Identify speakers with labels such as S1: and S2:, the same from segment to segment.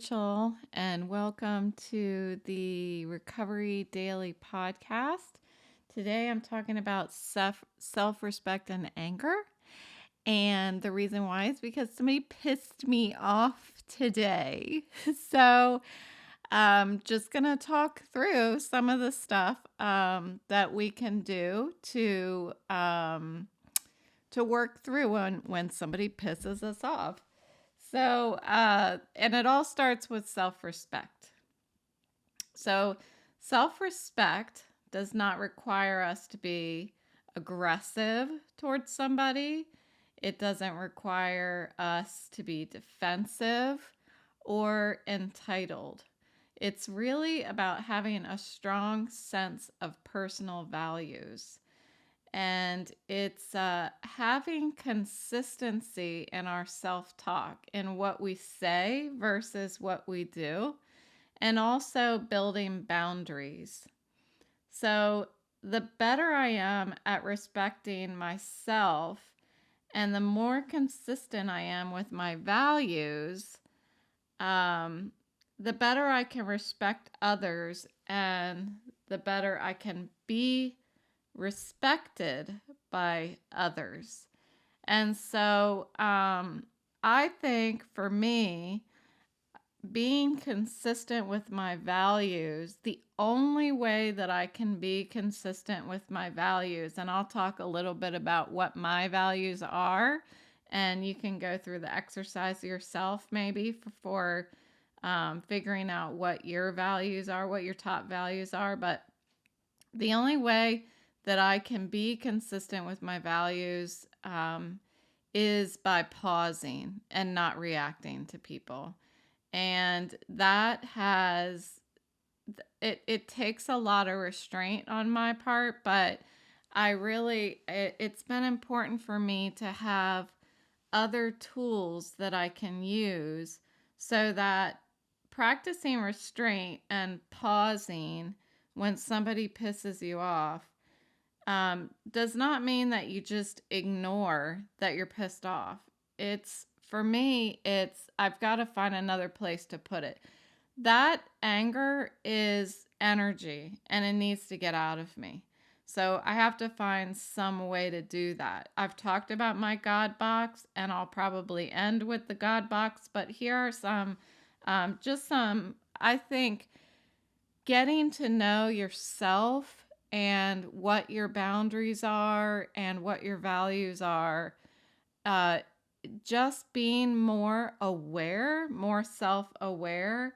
S1: Rachel, and welcome to the Recovery Daily podcast. Today I'm talking about self respect and anger. And the reason why is because somebody pissed me off today. So I'm just going to talk through some of the stuff that we can do to work through when somebody pisses us off. So, and it all starts with self respect. So, self respect does not require us to be aggressive towards somebody, it doesn't require us to be defensive or entitled. It's really about having a strong sense of personal values. And it's having consistency in our self-talk, in what we say versus what we do, and also building boundaries. So the better I am at respecting myself and the more consistent I am with my values, the better I can respect others and the better I can be respected by others. And so I think for me, being consistent with my values, the only way that I can be consistent with my values, and I'll talk a little bit about what my values are, and you can go through the exercise yourself maybe for figuring out what your values are, what your top values are. But the only way that I can be consistent with my values is by pausing and not reacting to people. And that it takes a lot of restraint on my part, but it's been important for me to have other tools that I can use so that practicing restraint and pausing when somebody pisses you off does not mean that you just ignore that you're pissed off. For me, I've got to find another place to put it. That anger is energy and it needs to get out of me. So I have to find some way to do that. I've talked about my God box and I'll probably end with the God box, but here are I think, getting to know yourself and what your boundaries are and what your values are, just being more aware, more self-aware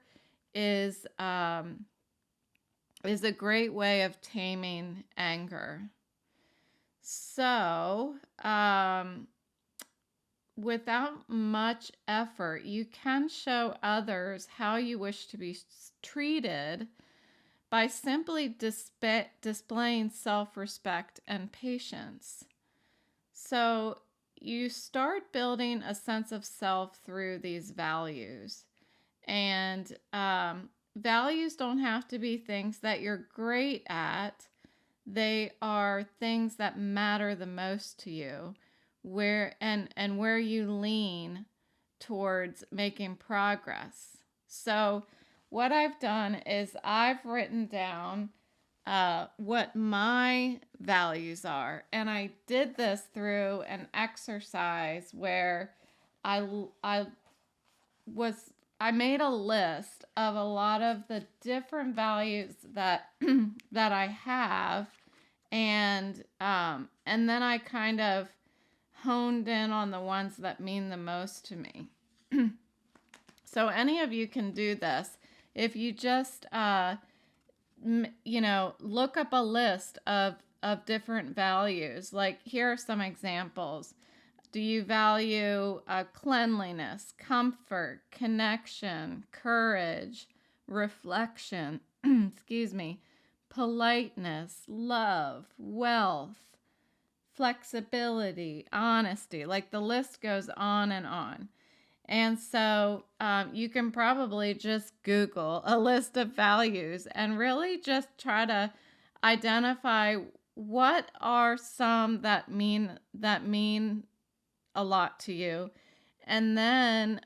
S1: is a great way of taming anger. So, without much effort, you can show others how you wish to be treated by simply displaying self-respect and patience. So you start building a sense of self through these values. And values don't have to be things that you're great at. They are things that matter the most to you, where you lean towards making progress. So what I've done is I've written down what my values are, and I did this through an exercise where I I was I made a list of a lot of the different values that that I have, and then I kind of honed in on the ones that mean the most to me. So any of you can do this if you just look up a list of different values. Like, here are some examples. Do you value cleanliness, comfort, connection, courage, reflection, excuse me, politeness, love, wealth, flexibility, honesty? Like, the list goes on and on. And so you can probably just Google a list of values and really just try to identify what are some that mean a lot to you, And then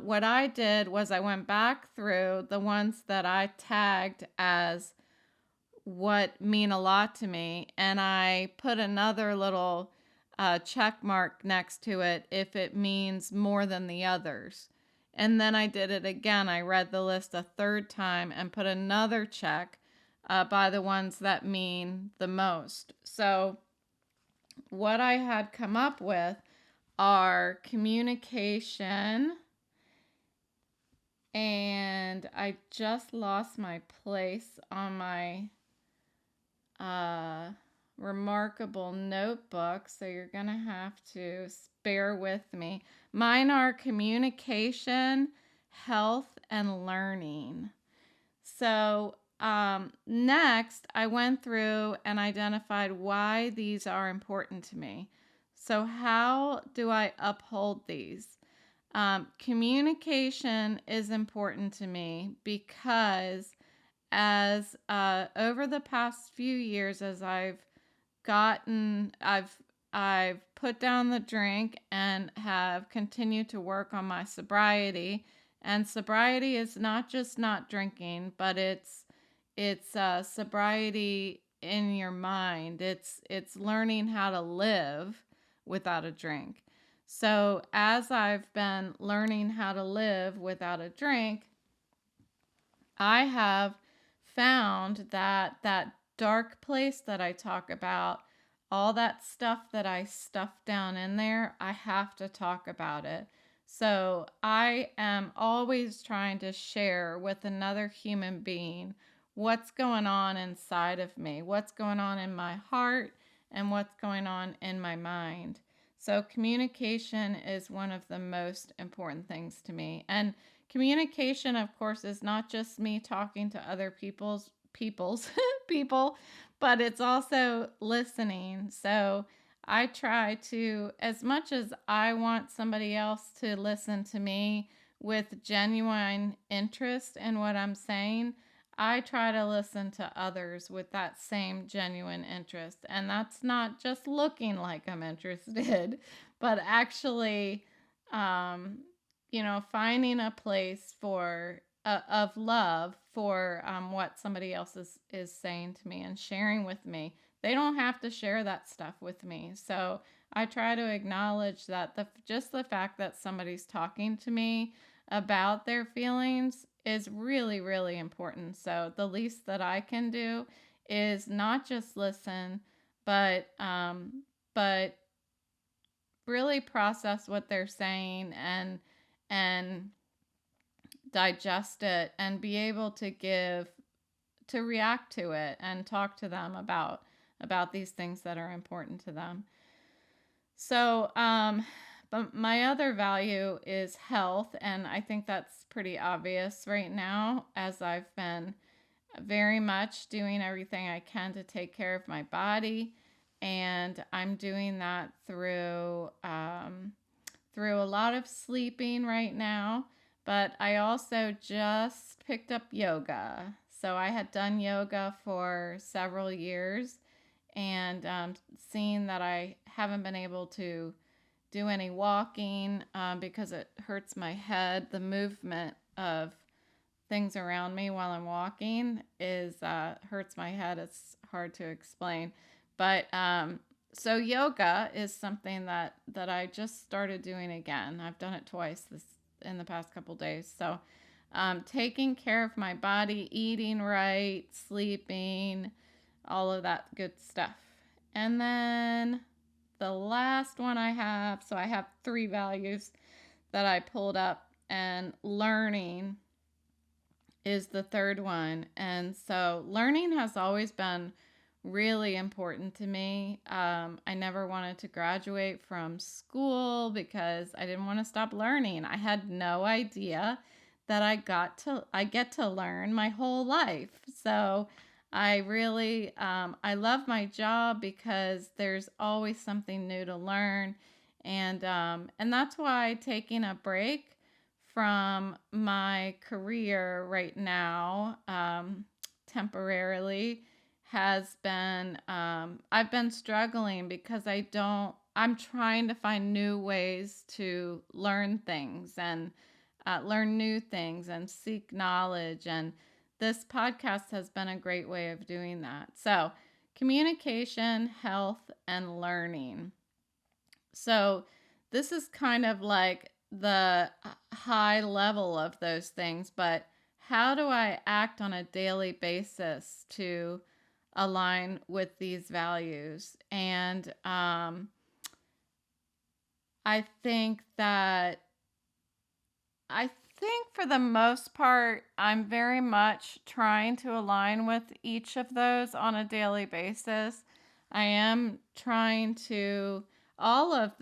S1: what I did was I went back through the ones that I tagged as what mean a lot to me, and I put another little check mark next to it if it means more than the others. And then I did it again. I read the list a third time and put another check by the ones that mean the most. So, what I had come up with are communication, and I just lost my place on my uh, remarkable notebook, so you're going to have to bear with me. Mine are communication, health, and learning. So, next, I went through and identified why these are important to me. So, how do I uphold these? Communication is important to me because as over the past few years, as I've put down the drink and have continued to work on my sobriety. And sobriety is not just not drinking, but it's sobriety in your mind. It's learning how to live without a drink. So as I've been learning how to live without a drink, I have found that that dark place that I talk about, all that stuff that I stuff down in there, I have to talk about it. So I am always trying to share with another human being what's going on inside of me, what's going on in my heart, and what's going on in my mind. So communication is one of the most important things to me. And communication, of course, is not just me talking to other people's people, but it's also listening. So I try to, as much as I want somebody else to listen to me with genuine interest in what I'm saying, I try to listen to others with that same genuine interest. And that's not just looking like I'm interested, but actually, um, finding a place for of love for what somebody else is saying to me and sharing with me. They don't have to share that stuff with me. So I try to acknowledge that just the fact that somebody's talking to me about their feelings is really, really important. So the least that I can do is not just listen, but really process what they're saying and digest it and be able to react to it and talk to them about these things that are important to them. So, but my other value is health, and I think that's pretty obvious right now as I've been very much doing everything I can to take care of my body, and I'm doing that through a lot of sleeping right now. But I also just picked up yoga. So I had done yoga for several years, and seeing that I haven't been able to do any walking because it hurts my head. The movement of things around me while I'm walking is hurts my head. It's hard to explain, but so yoga is something that I just started doing again. I've done it twice in the past couple days. So taking care of my body, eating right, sleeping, all of that good stuff. And then the last one I have, so I have 3 values that I pulled up, and learning is the third one. And so learning has always been really important to me. I never wanted to graduate from school because I didn't want to stop learning. I had no idea that I get to learn my whole life. So I really I love my job because there's always something new to learn, and that's why taking a break from my career right now, temporarily, has been I've been struggling because I'm trying to find new ways to learn things and learn new things and seek knowledge. And this podcast has been a great way of doing that. So, communication, health, and learning. So, this is kind of like the high level of those things, but how do I act on a daily basis to align with these values? And I think that I think for the most part, I'm very much trying to align with each of those on a daily basis. I am trying to, all of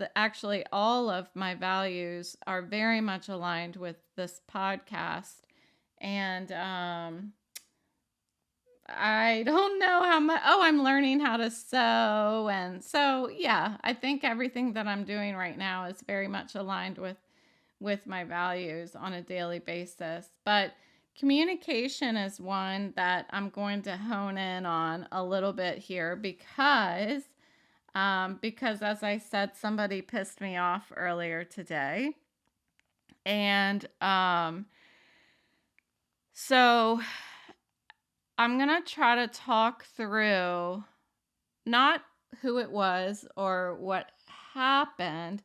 S1: my values are very much aligned with this podcast. And I don't know how much, I'm learning how to sew. And so, yeah, I think everything that I'm doing right now is very much aligned with my values on a daily basis. But communication is one that I'm going to hone in on a little bit here because as I said, somebody pissed me off earlier today. And so I'm going to try to talk through not who it was or what happened,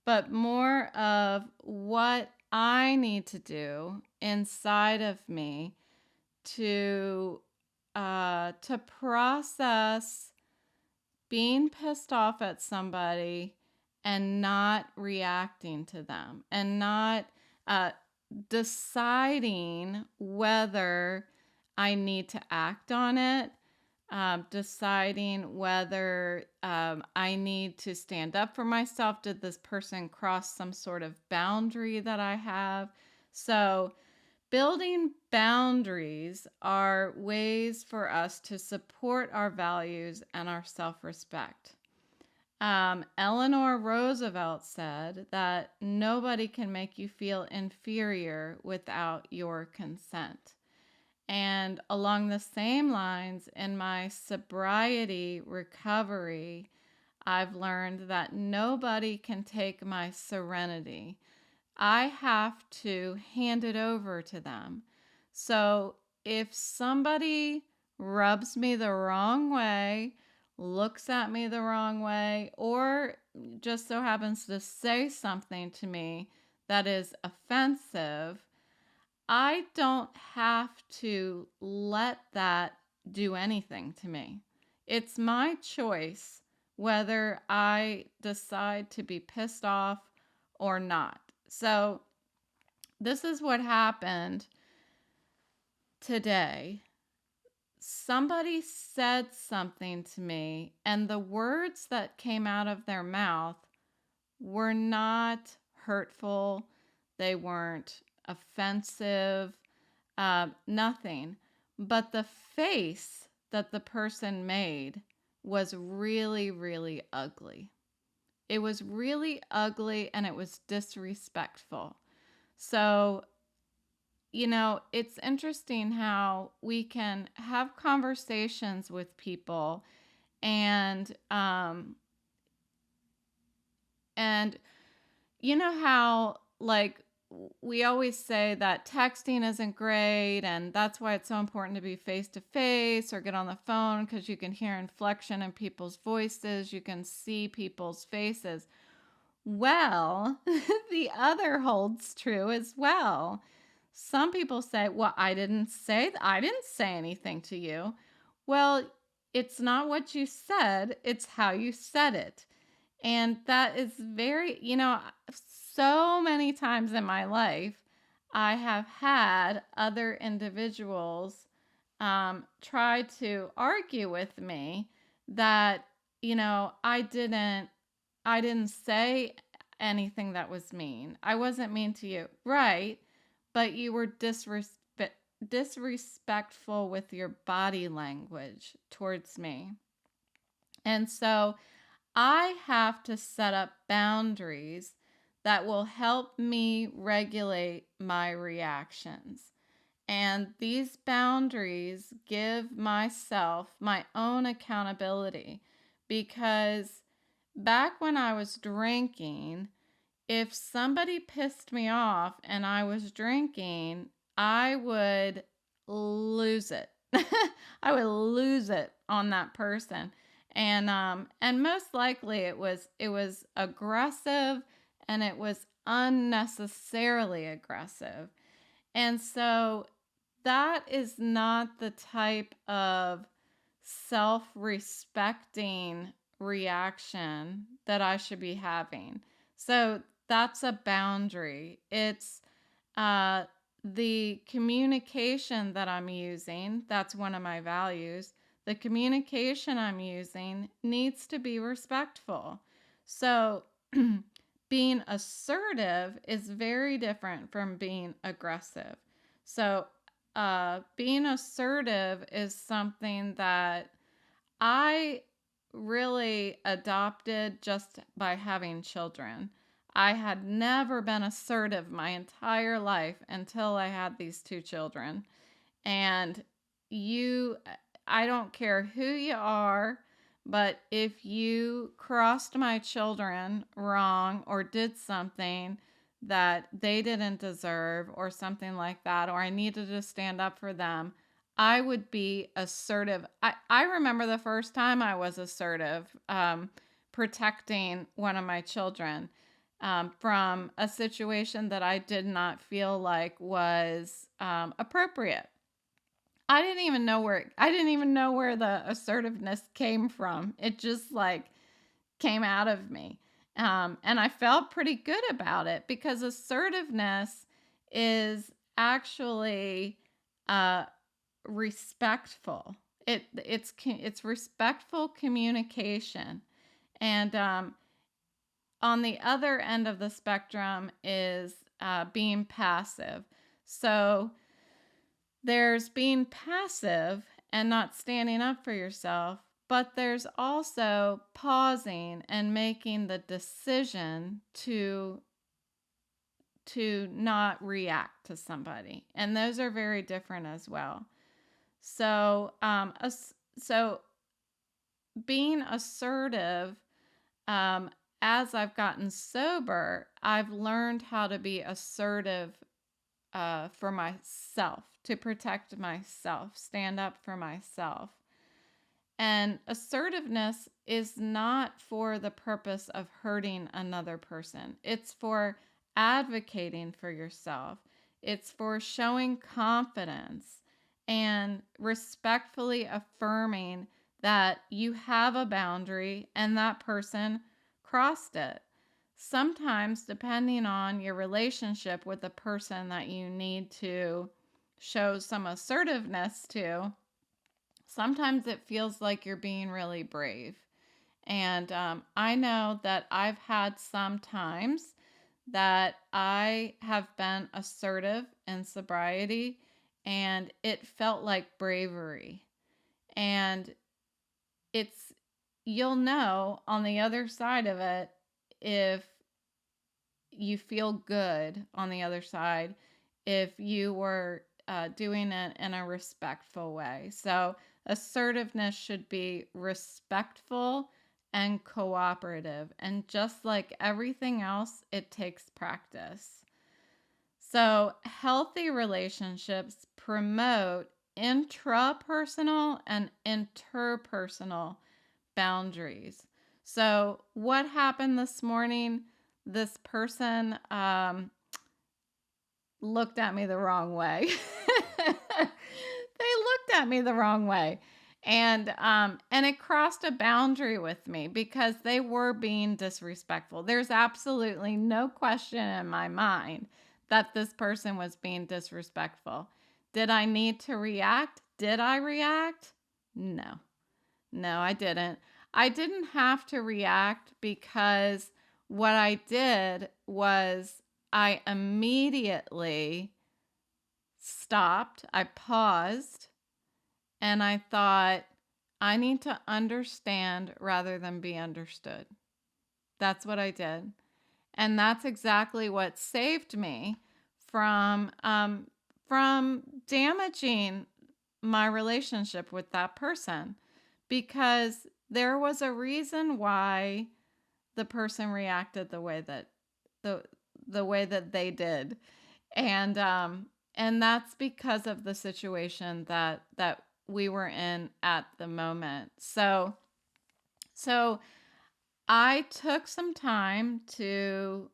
S1: but more of what I need to do inside of me to process being pissed off at somebody and not reacting to them and not uh, deciding whether I need to act on it, deciding whether I need to stand up for myself. Did this person cross some sort of boundary that I have? So, building boundaries are ways for us to support our values and our self respect. Eleanor Roosevelt said that nobody can make you feel inferior without your consent. And along the same lines, in my sobriety recovery, I've learned that nobody can take my serenity. I have to hand it over to them. So if somebody rubs me the wrong way, looks at me the wrong way, or just so happens to say something to me that is offensive, I don't have to let that do anything to me. It's my choice whether I decide to be pissed off or not. So, this is what happened today. Somebody said something to me, and the words that came out of their mouth were not hurtful, they weren't offensive, nothing. But the face that the person made was really, really ugly. It was really ugly and it was disrespectful. So, it's interesting how we can have conversations with people and you know how like we always say that texting isn't great and that's why it's so important to be face to face or get on the phone because you can hear inflection in people's voices, you can see people's faces. Well, the other holds true as well. Some people say, "Well, I didn't say anything to you." Well, it's not what you said, it's how you said it. And that is very, so many times in my life, I have had other individuals try to argue with me that, I didn't say anything that was mean. I wasn't mean to you. Right. But you were disrespectful with your body language towards me. And so I have to set up boundaries that will help me regulate my reactions. And these boundaries give myself my own accountability because back when I was drinking, if somebody pissed me off and I was drinking, I would lose it. I would lose it on that person. And most likely it was aggressive, and it was unnecessarily aggressive. And so that is not the type of self-respecting reaction that I should be having. So that's a boundary. It's uh, the communication that I'm using. That's one of my values. The communication I'm using needs to be respectful. So being assertive is very different from being aggressive. So being assertive is something that I really adopted just by having children. I had never been assertive my entire life until I had these two children. And you, I don't care who you are, but if you crossed my children wrong or did something that they didn't deserve or something like that, or I needed to stand up for them, I would be assertive. I remember the first time I was assertive, protecting one of my children from a situation that I did not feel like was appropriate. I didn't even know where the assertiveness came from. It just like came out of me. And I felt pretty good about it because assertiveness is actually uh, respectful. It's respectful communication. And on the other end of the spectrum is being passive. So there's being passive and not standing up for yourself, but there's also pausing and making the decision to not react to somebody. And those are very different as well. So, so being assertive, um, as I've gotten sober, I've learned how to be assertive for myself, to protect myself, stand up for myself. And assertiveness is not for the purpose of hurting another person. It's for advocating for yourself. It's for showing confidence and respectfully affirming that you have a boundary and that person crossed it. Sometimes, depending on your relationship with the person that you need to show some assertiveness to, sometimes it feels like you're being really brave. And I know that I've had some times that I have been assertive in sobriety, and it felt like bravery. And it's, you'll know on the other side of it if you feel good on the other side if you were doing it in a respectful way. So, assertiveness should be respectful and cooperative. And just like everything else, it takes practice. So, healthy relationships promote intrapersonal and interpersonal boundaries. So, what happened this morning? This person looked at me the wrong way. They looked at me the wrong way. And it crossed a boundary with me because they were being disrespectful. There's absolutely no question in my mind that this person was being disrespectful. Did I need to react? Did I react? No. No, I didn't. I didn't have to react because what I did was I immediately stopped, I paused, and I thought, I need to understand rather than be understood. That's what I did. And that's exactly what saved me from damaging my relationship with that person, because there was a reason why the person reacted the the way that they did. And that's because of the situation that we were in at the moment. So I took some time to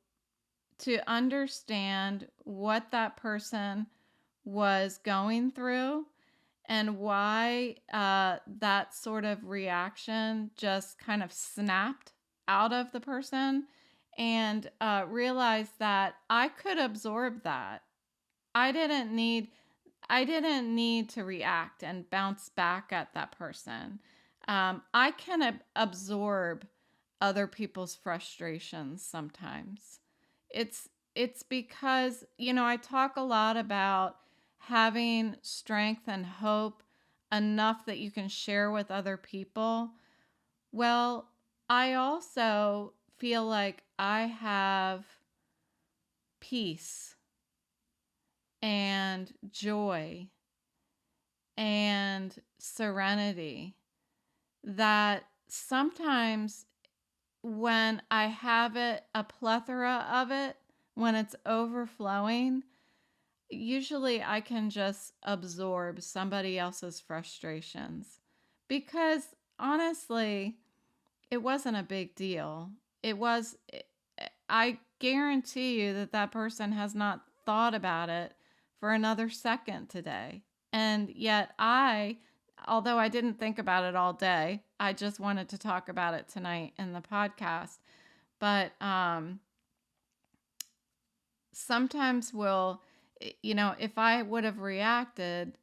S1: understand what that person was going through and why that sort of reaction just kind of snapped out of the person, and realized that I could absorb that. I didn't need I didn't need to react and bounce back at that person. I can absorb other people's frustrations sometimes. It's because, I talk a lot about having strength and hope enough that you can share with other people. Well, I also feel like I have peace and joy and serenity that sometimes when I have it, a plethora of it, when it's overflowing, usually I can just absorb somebody else's frustrations because honestly, it wasn't a big deal. I guarantee you that that person has not thought about it for another second today. And yet although I didn't think about it all day, I just wanted to talk about it tonight in the podcast. But sometimes if I would have reacted,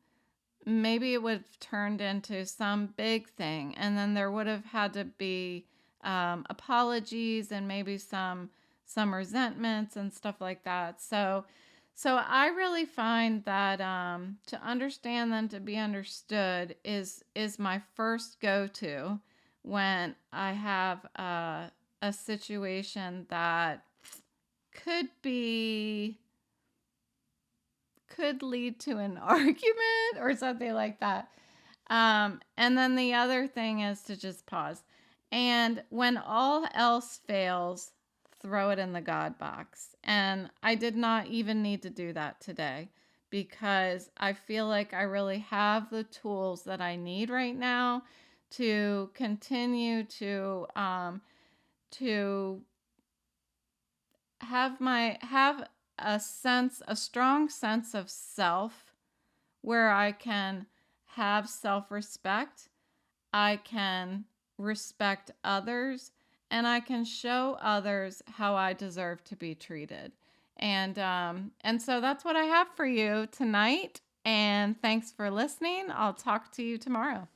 S1: maybe it would have turned into some big thing. And then there would have had to be apologies and maybe some resentments and stuff like that. So I really find that to understand them, to be understood is my first go-to when I have a situation that could be could lead to an argument or something like that. And then the other thing is to just pause. And when all else fails, throw it in the God box. And I did not even need to do that today because I feel like I really have the tools that I need right now to continue to have a strong sense of self where I can have self-respect, I can respect others, and I can show others how I deserve to be treated. And so that's what I have for you tonight. And thanks for listening. I'll talk to you tomorrow.